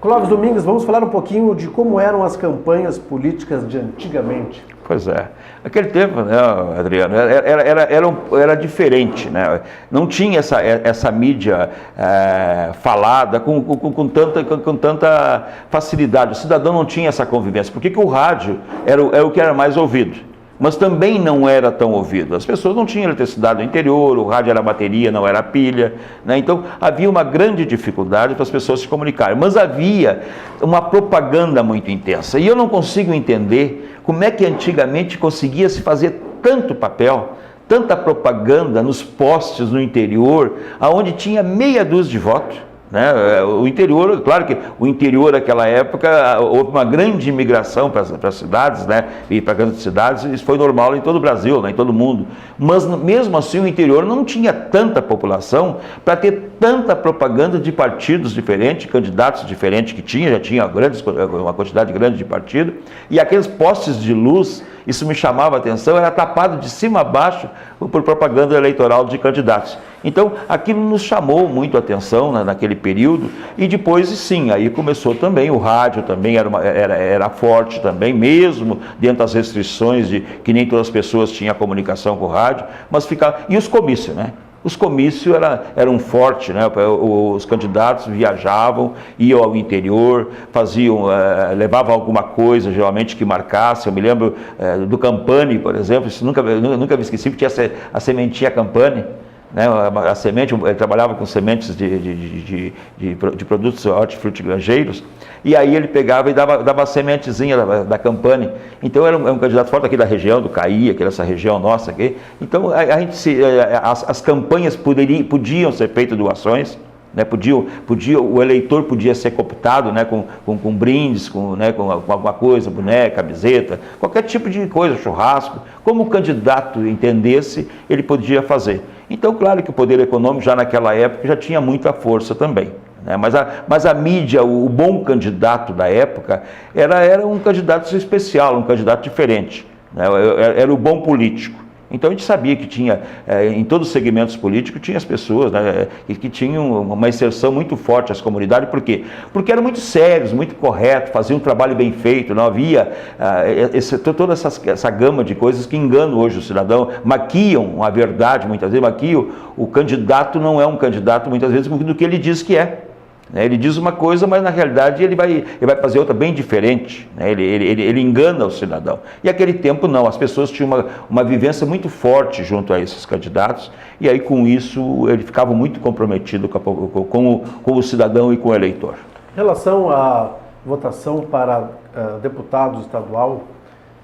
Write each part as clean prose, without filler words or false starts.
Clóvis Domingues, vamos falar um pouquinho de como eram as campanhas políticas de antigamente. Pois é. Naquele tempo, né, Adriano, era diferente, né? Não tinha essa mídia falada com tanta facilidade. O cidadão não tinha essa convivência. Por que o rádio era o que era mais ouvido? Mas também não era tão ouvido. As pessoas não tinham eletricidade no interior, o rádio era bateria, não era pilha, né? Então havia uma grande dificuldade para as pessoas se comunicarem. Mas havia uma propaganda muito intensa. E eu não consigo entender como é que antigamente conseguia se fazer tanto papel, tanta propaganda nos postes no interior, aonde tinha meia dúzia de votos. Né? O interior, claro que o interior naquela época houve uma grande imigração para as cidades, né? E para grandes cidades, isso foi normal em todo o Brasil, né? Em todo o mundo, mas mesmo assim o interior não tinha tanta população para ter tanta propaganda de partidos diferentes, candidatos diferentes que tinha, já tinha uma quantidade grande de partido, e aqueles postes de luz, isso me chamava a atenção, era tapado de cima a baixo por propaganda eleitoral de candidatos. Então, aquilo nos chamou muito a atenção, né, naquele período, e depois, sim, aí começou também, o rádio também era forte também, mesmo dentro das restrições de que nem todas as pessoas tinham comunicação com o rádio, mas ficava... E os comícios, né? Os comícios eram fortes, né? Os candidatos viajavam, iam ao interior, levavam alguma coisa, geralmente que marcasse. Eu me lembro do Campani, por exemplo, isso nunca me esqueci, porque tinha a sementinha Campani, né? A semente, ele trabalhava com sementes de produtos hortifrutigranjeiros, e aí ele pegava e dava a sementezinha da Então era um candidato forte aqui da região, do Caí, aqui dessa região nossa aqui. Então as campanhas podiam ser feitas doações, né? O eleitor podia ser cooptado, né? com brindes, com alguma coisa, boneca, camiseta, qualquer tipo de coisa, churrasco. Como o candidato entendesse, ele podia fazer. Então, claro que o poder econômico já naquela época já tinha muita força também, né? Mas a mídia, o bom candidato da época, era um candidato especial, um candidato diferente, né? Era o bom político. Então a gente sabia que tinha, em todos os segmentos políticos, tinha as pessoas, né, que tinham uma inserção muito forte às comunidades. Por quê? Porque eram muito sérios, muito corretos, faziam um trabalho bem feito, não havia toda essa gama de coisas que enganam hoje o cidadão, maquiam a verdade muitas vezes, maquiam o candidato, não é um candidato muitas vezes do que ele diz que é. Ele diz uma coisa, mas na realidade ele vai fazer outra bem diferente, né? Ele engana o cidadão. E naquele tempo não, as pessoas tinham uma vivência muito forte junto a esses candidatos, e aí com isso ele ficava muito comprometido com o cidadão e com o eleitor. Em relação à votação para deputado estadual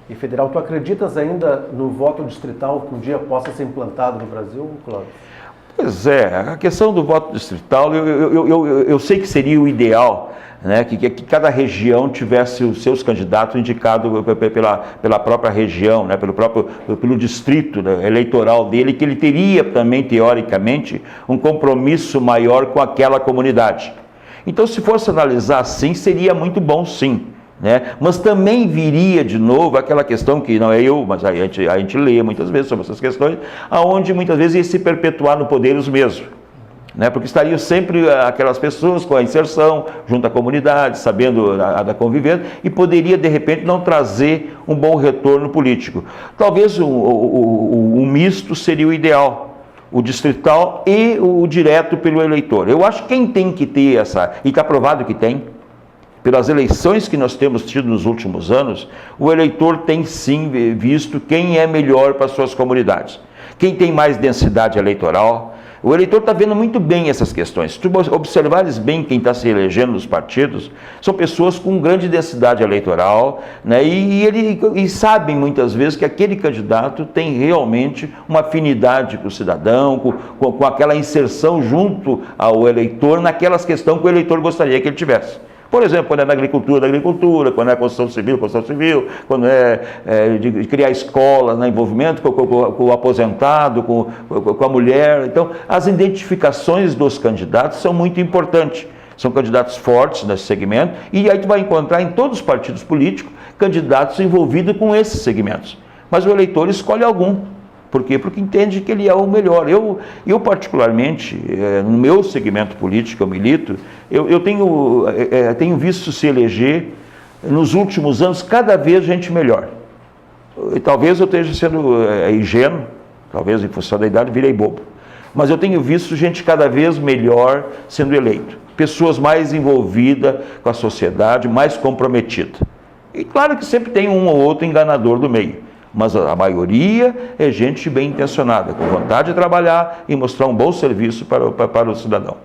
e federal, tu acreditas ainda no voto distrital que um dia possa ser implantado no Brasil, Cláudio? Pois é, a questão do voto distrital, eu sei que seria o ideal, né, que cada região tivesse os seus candidatos indicados pela própria região, né, pelo distrito, né, eleitoral dele, que ele teria também, teoricamente, um compromisso maior com aquela comunidade. Então, se fosse analisar assim, seria muito bom, sim. Né? Mas também viria de novo aquela questão que não é eu, mas a gente lê muitas vezes sobre essas questões, aonde muitas vezes ia se perpetuar no poder os mesmos, né? Porque estariam sempre aquelas pessoas com a inserção junto à comunidade, sabendo da convivência, e poderia de repente não trazer um bom retorno político. Talvez o misto seria o ideal, o distrital e o direto pelo eleitor. Eu acho que quem tem que ter e está provado que tem, pelas eleições que nós temos tido nos últimos anos, o eleitor tem sim visto quem é melhor para suas comunidades, quem tem mais densidade eleitoral. O eleitor está vendo muito bem essas questões. Se tu observares bem quem está se elegendo nos partidos, são pessoas com grande densidade eleitoral, né? E sabem muitas vezes que aquele candidato tem realmente uma afinidade com o cidadão, com aquela inserção junto ao eleitor, naquelas questões que o eleitor gostaria que ele tivesse. Por exemplo, quando é na agricultura, quando é construção civil, quando é de criar escolas, né, envolvimento com o aposentado, com a mulher. Então, as identificações dos candidatos são muito importantes. São candidatos fortes nesse segmento, e aí tu vai encontrar em todos os partidos políticos candidatos envolvidos com esses segmentos. Mas o eleitor escolhe algum. Por quê? Porque entende que ele é o melhor. Eu particularmente, no meu segmento político, eu milito, eu tenho visto se eleger, nos últimos anos, cada vez gente melhor. E talvez eu esteja sendo ingênuo, talvez em função da idade virei bobo. Mas eu tenho visto gente cada vez melhor sendo eleito. Pessoas mais envolvidas com a sociedade, mais comprometidas. E claro que sempre tem um ou outro enganador do meio. Mas a maioria é gente bem intencionada, com vontade de trabalhar e mostrar um bom serviço para o cidadão.